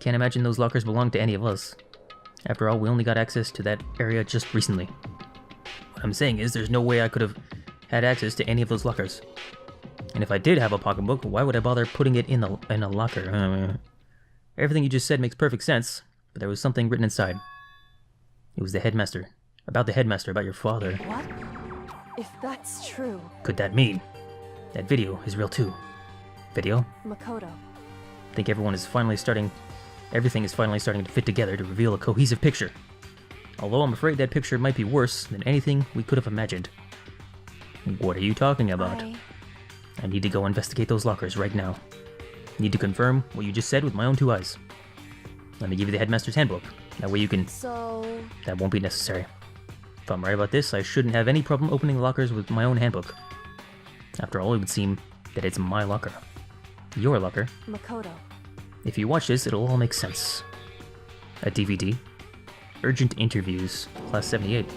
Can't imagine those lockers belong to any of us. After all, we only got access to that area just recently. What I'm saying is, there's no way I could have had access to any of those lockers. And if I did have a pocketbook, why would I bother putting it in a locker? Everything you just said makes perfect sense, but there was something written inside. It was the headmaster. About the headmaster, about your father. What? If that's true... Could that mean that video is real too? Video? Makoto. I think everything is finally starting to fit together to reveal a cohesive picture. Although I'm afraid that picture might be worse than anything we could have imagined. What are you talking about? I need to go investigate those lockers right now. Need to confirm what you just said with my own 2 eyes. Let me give you the headmaster's handbook. That way you can... So... That won't be necessary. If I'm right about this, I shouldn't have any problem opening the lockers with my own handbook. After all, it would seem that it's my locker. Your locker. Makoto. If you watch this, it'll all make sense. A DVD. Urgent interviews. Class 78.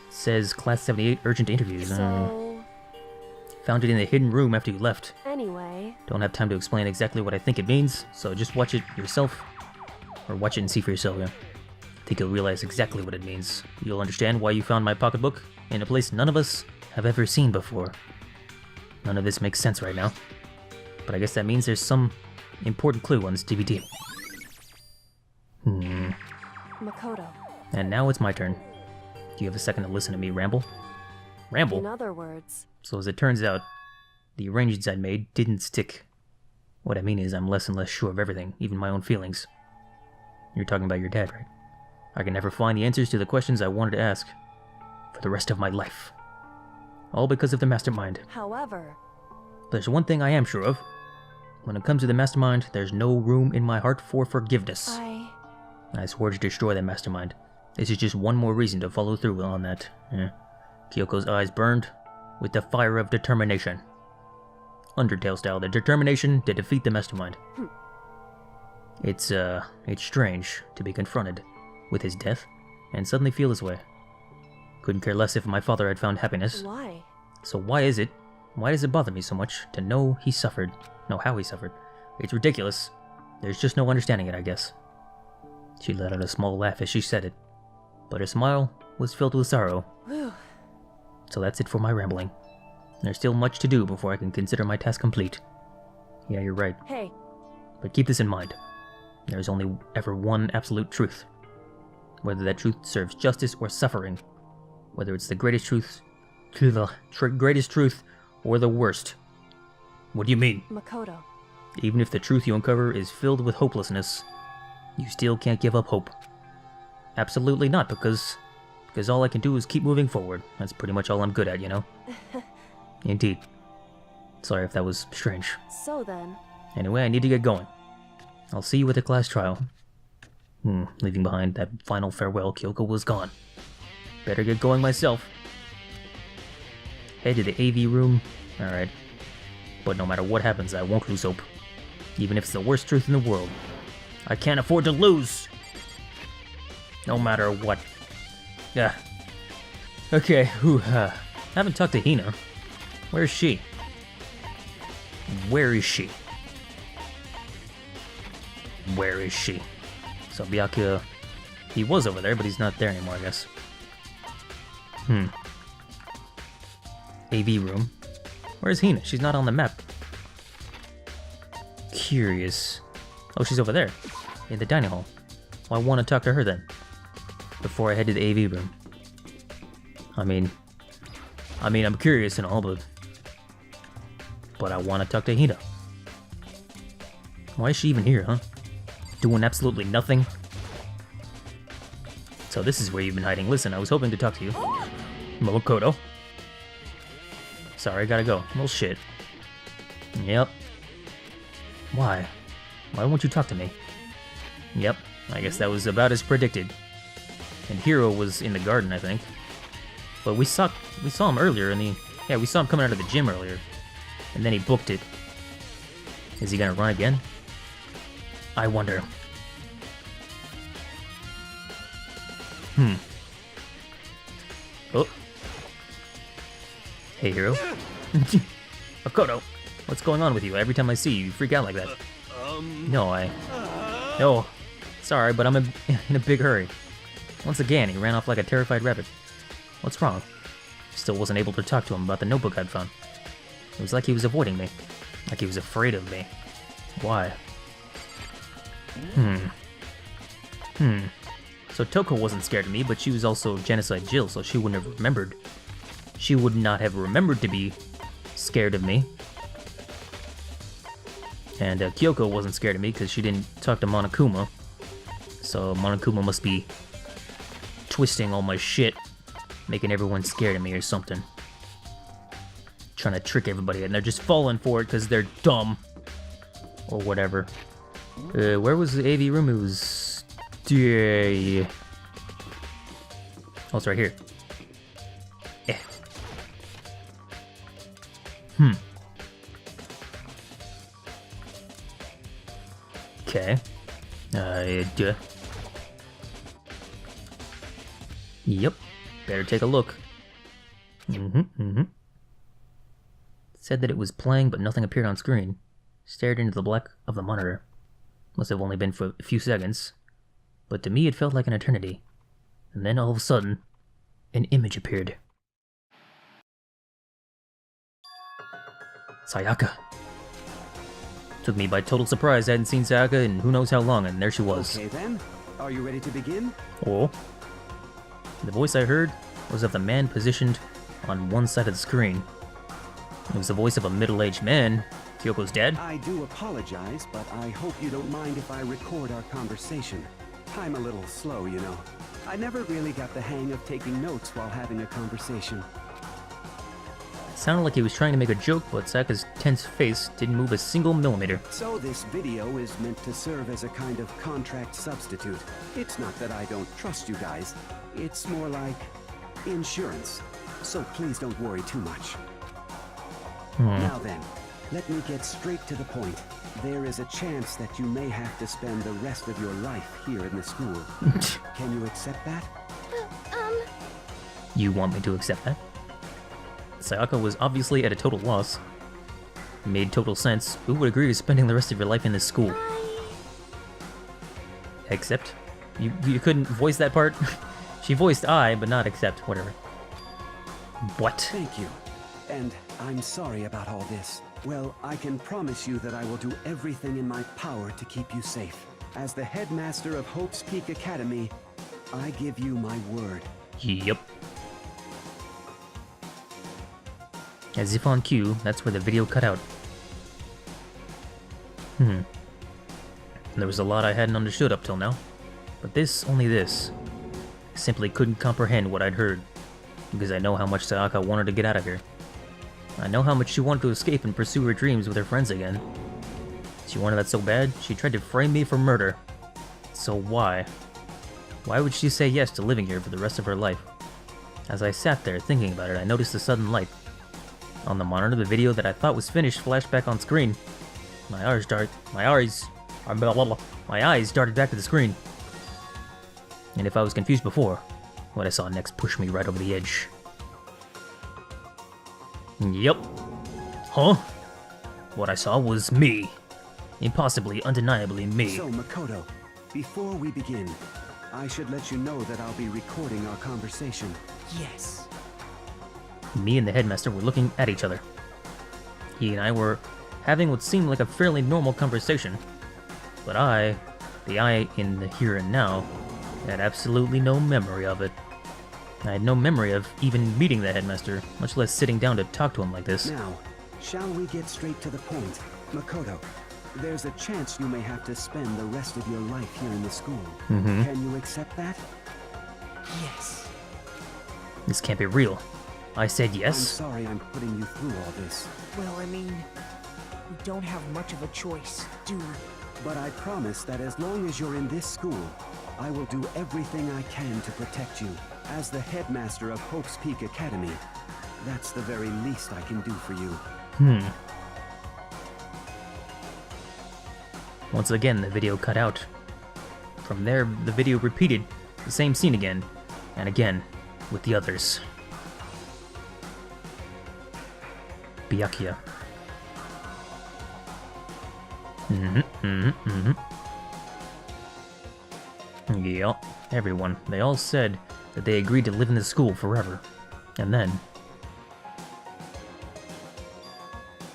Says Class 78 urgent interviews. So... Found it in the hidden room after you left. Anyway... Don't have time to explain exactly what I think it means, so just watch it yourself. Or watch it and see for yourself, yeah. I think you'll realize exactly what it means. You'll understand why you found my pocketbook in a place none of us have ever seen before. None of this makes sense right now. But I guess that means there's some important clue on this DVD. Makoto. And now it's my turn. Do you have a second to listen to me ramble? Ramble? In other words... So as it turns out, the arrangements I made didn't stick. What I mean is I'm less and less sure of everything, even my own feelings. You're talking about your dad, right? I can never find the answers to the questions I wanted to ask for the rest of my life. All because of the mastermind. However... There's one thing I am sure of. When it comes to the mastermind, there's no room in my heart for forgiveness. I swore to destroy that mastermind. This is just one more reason to follow through on that. Kyoko's eyes burned with the fire of determination. Undertale style, the determination to defeat the mastermind. It's strange to be confronted with his death and suddenly feel this way. Couldn't care less if my father had found happiness. Why? So why does it bother me so much to know he suffered? Know how he suffered? It's ridiculous. There's just no understanding it, I guess. She let out a small laugh as she said it, but her smile was filled with sorrow. Whew. So that's it for my rambling. There's still much to do before I can consider my task complete. Yeah, you're right. Hey. But keep this in mind. There's only ever one absolute truth. Whether that truth serves justice or suffering. Whether it's the greatest truth, or the worst. What do you mean? Makoto. Even if the truth you uncover is filled with hopelessness, you still can't give up hope. Absolutely not, because all I can do is keep moving forward. That's pretty much all I'm good at, you know? Indeed. Sorry if that was strange. So then... Anyway, I need to get going. I'll see you at the class trial. Leaving behind that final farewell, Kyoko was gone. Better get going myself. Head to the AV room. Alright. But no matter what happens, I won't lose hope. Even if it's the worst truth in the world. I can't afford to lose! No matter what. Yeah. Okay, haven't talked to Hina. Where is she? Where is she? Where is she? So Byakuya, he was over there, but he's not there anymore, I guess. AV room. Where's Hina? She's not on the map. Curious. Oh, she's over there. In the dining hall. Well, I want to talk to her then. Before I head to the AV room. I mean, I'm curious and all, but I want to talk to Hina. Why is she even here, huh? Doing absolutely nothing? So this is where you've been hiding. Listen, I was hoping to talk to you. Makoto. Sorry, gotta go. Well, shit. Yep. Why? Why won't you talk to me? Yep, I guess that was about as predicted. And Hiro was in the garden, I think. But we saw him earlier in the... Yeah, we saw him coming out of the gym earlier. And then he booked it. Is he gonna run again? I wonder. Oh. Hey, Hiro. Makoto, what's going on with you? Every time I see you, you freak out like that. No, Oh, sorry, but I'm in a big hurry. Once again, he ran off like a terrified rabbit. What's wrong? Still wasn't able to talk to him about the notebook I'd found. It was like he was avoiding me. Like he was afraid of me. Why? So Toko wasn't scared of me, but she was also Genocide Jill, so she wouldn't have remembered. She would not have remembered to be scared of me. And Kyoko wasn't scared of me because she didn't talk to Monokuma. So Monokuma must be twisting all my shit, making everyone scared of me or something. Trying to trick everybody, and they're just falling for it because they're dumb. Or whatever. Where was the AV room? It was... Yeah. Oh, it's right here. Eh. Okay. Duh. Yep. Better take a look. Said that it was playing, but nothing appeared on screen. Stared into the black of the monitor. Must have only been for a few seconds. But to me it felt like an eternity. And then all of a sudden, an image appeared. Sayaka. Took me by total surprise. I hadn't seen Sayaka in who knows how long, and there she was. Okay then, are you ready to begin? Oh. The voice I heard was of the man positioned on one side of the screen. It was the voice of a middle-aged man. Kyoko's dad? I do apologize, but I hope you don't mind if I record our conversation. I'm a little slow, you know. I never really got the hang of taking notes while having a conversation. It sounded like he was trying to make a joke, but Sayaka's tense face didn't move a single millimeter. So this video is meant to serve as a kind of contract substitute. It's not that I don't trust you guys. It's more like insurance. So please don't worry too much. Now then, let me get straight to the point. There is a chance that you may have to spend the rest of your life here in the school. Can you accept that? You want me to accept that? Sayaka was obviously at a total loss. It made total sense. Who would agree to spending the rest of your life in this school? Accept? You couldn't voice that part? She voiced I, but not accept. Whatever. What? Thank you. And I'm sorry about all this. Well, I can promise you that I will do everything in my power to keep you safe. As the headmaster of Hope's Peak Academy, I give you my word. Yep. As if on cue, that's where the video cut out. There was a lot I hadn't understood up till now. But this, only this. I simply couldn't comprehend what I'd heard. Because I know how much Sayaka wanted to get out of here. I know how much she wanted to escape and pursue her dreams with her friends again. She wanted that so bad, she tried to frame me for murder. So why? Why would she say yes to living here for the rest of her life? As I sat there thinking about it, I noticed a sudden light. On the monitor, the video that I thought was finished flashed back on screen. My eyes darted back to the screen. And if I was confused before, what I saw next pushed me right over the edge. Yep. Huh? What I saw was me. Impossibly, undeniably me. So, Makoto, before we begin, I should let you know that I'll be recording our conversation. Yes. Me and the headmaster were looking at each other. He and I were having what seemed like a fairly normal conversation. But the I in the here and now, had absolutely no memory of it. I had no memory of even meeting the headmaster, much less sitting down to talk to him like this. Now, shall we get straight to the point? Makoto, there's a chance you may have to spend the rest of your life here in the school. Can you accept that? Yes. This can't be real. I said yes. I'm sorry I'm putting you through all this. Well, I mean, we don't have much of a choice, do we? But I promise that as long as you're in this school, I will do everything I can to protect you. As the headmaster of Hope's Peak Academy, that's the very least I can do for you. Once again, the video cut out. From there, the video repeated the same scene again, and again, with the others. Byakuya. Yeah, everyone. They all said that they agreed to live in the school forever. And then...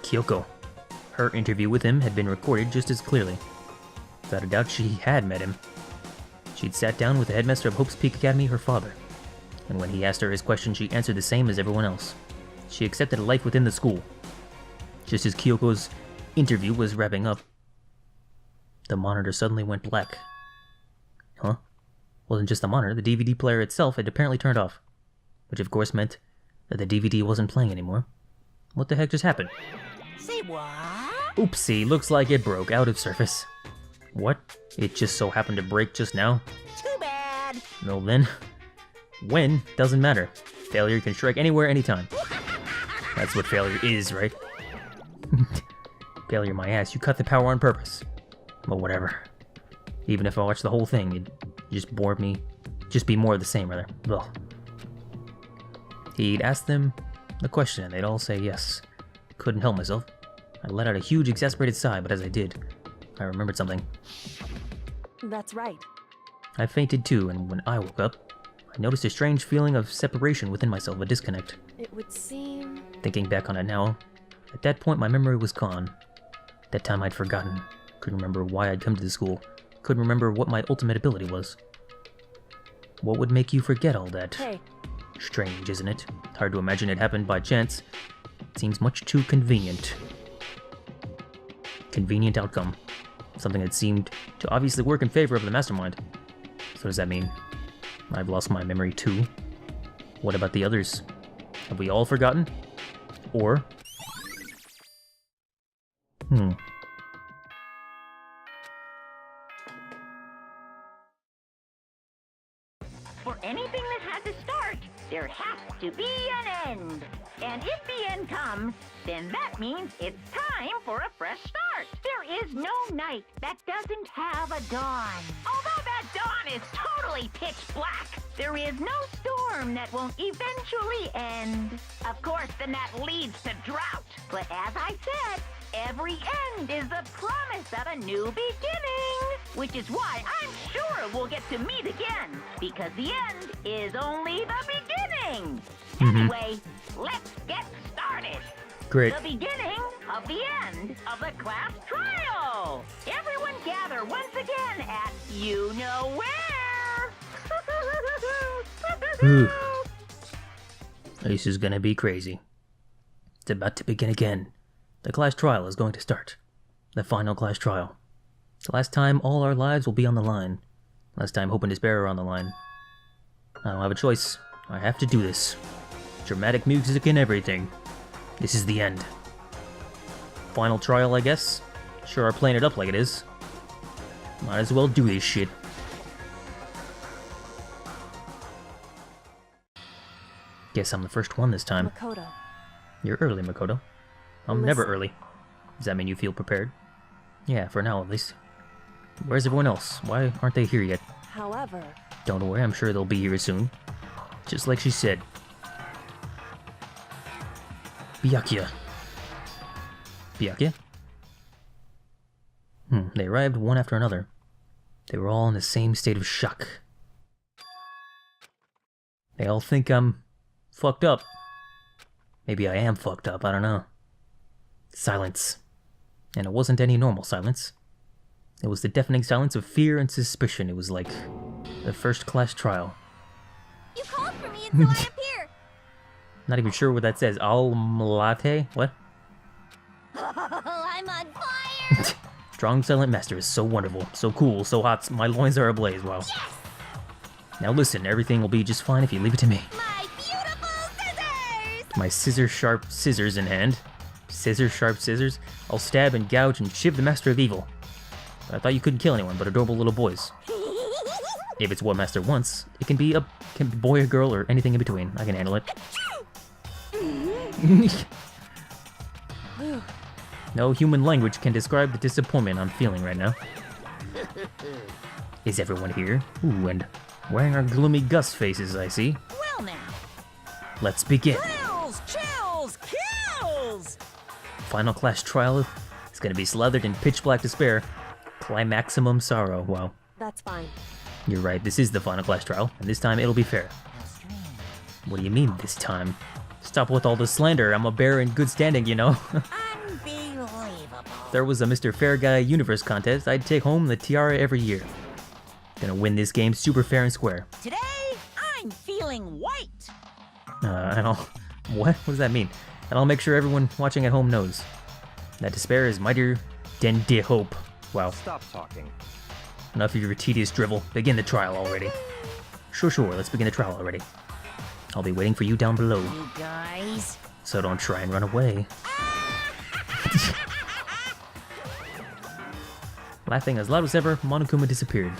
Kyoko. Her interview with him had been recorded just as clearly. Without a doubt, she had met him. She'd sat down with the headmaster of Hope's Peak Academy, her father. And when he asked her his question, she answered the same as everyone else. She accepted a life within the school. Just as Kyoko's interview was wrapping up, the monitor suddenly went black. Huh? Wasn't just the monitor, the DVD player itself had apparently turned off. Which of course meant that the DVD wasn't playing anymore. What the heck just happened? Say what? Oopsie, looks like it broke out of service. What? It just so happened to break just now? Too bad. Well then, when doesn't matter. Failure can strike anywhere, anytime. That's what failure is, right? Failure my ass, you cut the power on purpose. But whatever. Even if I watched the whole thing, it'd just bore me. Just be more of the same, rather. Ugh. He'd ask them the question and they'd all say yes. Couldn't help myself. I let out a huge exasperated sigh, but as I did, I remembered something. That's right. I fainted too, and when I woke up, I noticed a strange feeling of separation within myself, a disconnect. It would seem... Thinking back on it now, at that point my memory was gone. That time I'd forgotten. Couldn't remember why I'd come to the school. Couldn't remember what my ultimate ability was. What would make you forget all that? Hey. Strange, isn't it? Hard to imagine it happened by chance. It seems much too convenient. Convenient outcome. Something that seemed to obviously work in favor of the mastermind. So does that mean I've lost my memory too? What about the others? Have we all forgotten? Or... For anything that has a start, there has to be an end. And if the end comes, then that means it's time for a fresh start. There is no night that doesn't have a dawn. Although that dawn is totally pitch black, there is no storm that won't eventually end. Of course, then that leads to drought. But as I said, every end is the promise of a new beginning. Which is why I'm sure we'll get to meet again. Because the end is only the beginning. Anyway, let's get started. Great. The beginning of the end of the class trial. Everyone gather once again at you-know-where. This is gonna be crazy. It's about to begin again. The class trial is going to start. The final class trial. It's the last time all our lives will be on the line. Last time hope and despair are on the line. I don't have a choice. I have to do this. Dramatic music and everything. This is the end. Final trial, I guess. Sure are playing it up like it is. Might as well do this shit. Guess I'm the first one this time. Makoto. You're early, Makoto. I'm never early. Does that mean you feel prepared? Yeah, for now at least. Where's everyone else? Why aren't they here yet? However... Don't worry, I'm sure they'll be here soon. Just like she said. Byakuya. Byakuya? They arrived one after another. They were all in the same state of shock. They all think I'm fucked up. Maybe I am fucked up, I don't know. Silence. And it wasn't any normal silence. It was the deafening silence of fear and suspicion. It was like the first class trial. You called for me and so I appear. Not even sure what that says. Almalate? What? I'm on fire. Strong Silent Master is so wonderful, so cool, so hot. My loins are ablaze. Wow. Yes! Now listen, everything will be just fine if you leave it to me. My beautiful scissors! My scissor-sharp scissors in hand. Scissor-sharp scissors? I'll stab and gouge and shiv the Master of Evil. I thought you couldn't kill anyone but adorable little boys. If it's what Master wants, it can be a boy or girl or anything in between. I can handle it. No human language can describe the disappointment I'm feeling right now. Is everyone here? Ooh, and wearing our gloomy Gus faces, I see. Well now. Let's begin. Thrills, chills, kills! Final class trial is gonna be slathered in pitch black despair. Climaximum sorrow. Wow. That's fine. You're right, this is the final class trial, and this time it'll be fair. What do you mean, this time? Stop with all the slander, I'm a bear in good standing, you know? Unbelievable. If there was a Mr. Fair Guy Universe contest, I'd take home the tiara every year. Gonna win this game super fair and square. Today, I'm feeling white. And I'll... What? What does that mean? And I'll make sure everyone watching at home knows. That despair is mightier than de hope. Wow. Stop talking. Enough of your tedious drivel. Begin the trial already. Sure, let's begin the trial already. I'll be waiting for you down below. You guys. So don't try and run away. Laughing as loud as ever, Monokuma disappeared.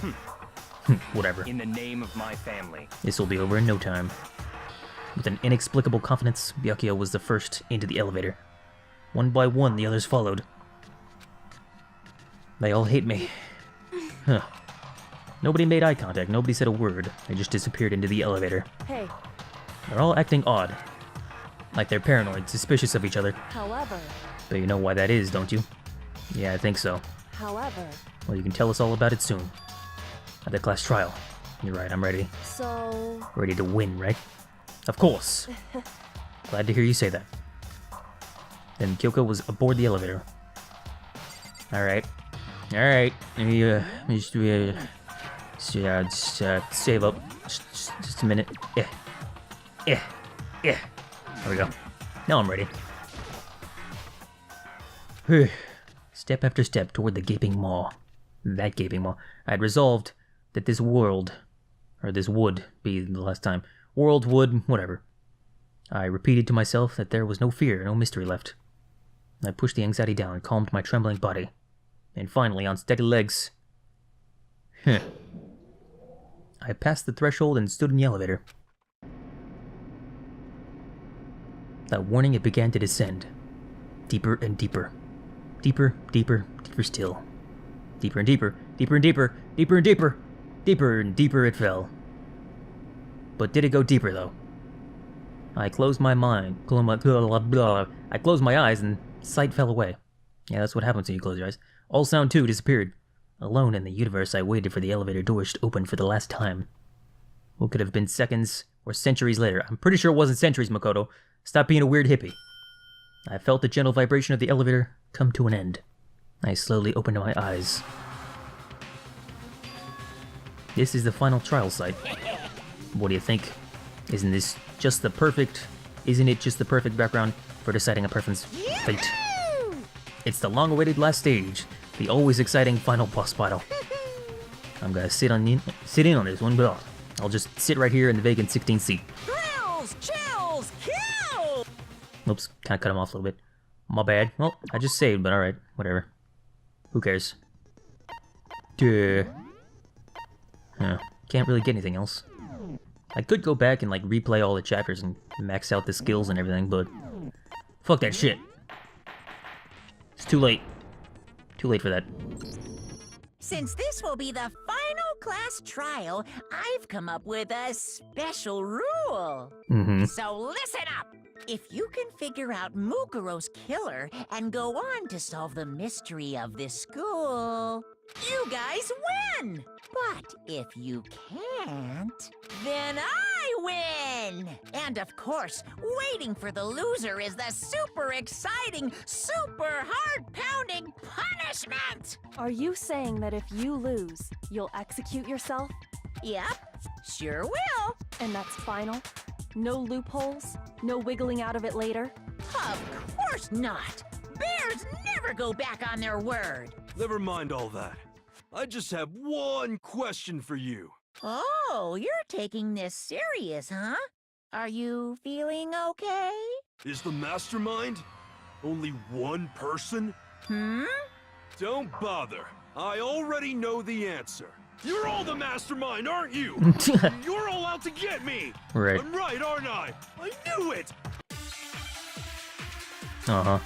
Whatever. In the name of my family. This will be over in no time. With an inexplicable confidence, Byakuya was the first into the elevator. One by one, the others followed. They all hate me. Huh. Nobody made eye contact, nobody said a word. They just disappeared into the elevator. Hey, They're all acting odd. Like they're paranoid, suspicious of each other. however, But you know why that is, don't you? Yeah, I think so. however, Well, you can tell us all about it soon. At the class trial. You're right, I'm ready. so... Ready to win, right? Of course! Glad to hear you say that. Then Kyoko was aboard the elevator. Alright. Alright. Let me just save up. Just a minute. There we go. Now I'm ready. Step after step toward the gaping maw. That gaping maw. I had resolved that this world, or this would be the last time. World, would, whatever. I repeated to myself that there was no fear, no mystery left. I pushed the anxiety down and calmed my trembling body. And finally, on steady legs... I passed the threshold and stood in the elevator. That warning, it began to descend. Deeper and deeper. Deeper, deeper, deeper still. Deeper and deeper, deeper and deeper, deeper and deeper. Deeper and deeper it fell. But did it go deeper, though? I closed my mind. I closed my eyes and sight fell away. Yeah, that's what happens when you close your eyes. All sound, too, disappeared. Alone in the universe, I waited for the elevator doors to open for the last time. What could have been seconds or centuries later? I'm pretty sure it wasn't centuries, Makoto. Stop being a weird hippie. I felt the gentle vibration of the elevator come to an end. I slowly opened my eyes. This is the final trial site. What do you think? Isn't it just the perfect background for deciding a person's fate? It's the long-awaited last stage, the always exciting final boss battle. I'm gonna sit in on this one, but I'll just sit right here in the vacant 16th seat. Thrills, chills, kill! Oops, kinda cut him off a little bit. My bad. Well, I just saved, but alright, whatever. Who cares? Duh. Huh. Can't really get anything else. I could go back and like replay all the chapters and max out the skills and everything, but fuck that shit. It's too late. Too late for that. Since this will be the final class trial, I've come up with a special rule. So listen up! If you can figure out Mukuro's killer and go on to solve the mystery of this school, you guys win! But if you can't, then I win! And of course, waiting for the loser is the super exciting, super heart-pounding punishment! Are you saying that if you lose, you'll execute yourself? Yep, sure will. And that's final? No loopholes? No wiggling out of it later? Of course not! Bears never go back on their word! Never mind all that. I just have one question for you. Oh, you're taking this serious, huh? Are you feeling okay? Is the mastermind only one person? Don't bother. I already know the answer. You're all the mastermind, aren't you? You're all out to get me! Right. I'm right, aren't I? I knew it! Uh-huh.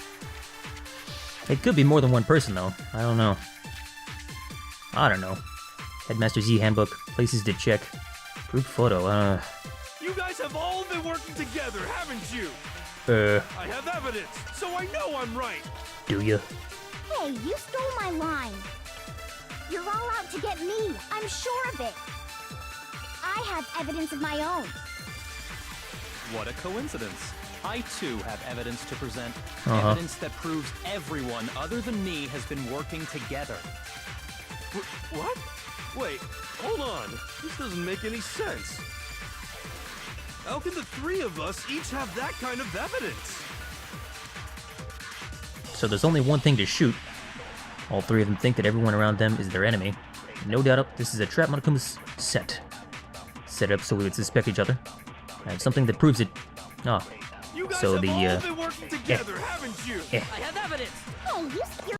It could be more than one person, though. I don't know. Headmaster Z handbook, places to check. Group photo, You guys have all been working together, haven't you? I have evidence, so I know I'm right. Do you? Hey, you stole my line. You're all out to get me. I'm sure of it. I have evidence of my own. What a coincidence. I too have evidence to present. Uh-huh. Evidence that proves everyone other than me has been working together. What? Wait, hold on. This doesn't make any sense. How can the three of us each have that kind of evidence? So there's only one thing to shoot. All three of them think that everyone around them is their enemy. No doubt this is a trap Monokuma's set. Set up so we would suspect each other. I have something that proves it. Ah. You guys So have the, all been working together, haven't you? I have evidence! Hey, you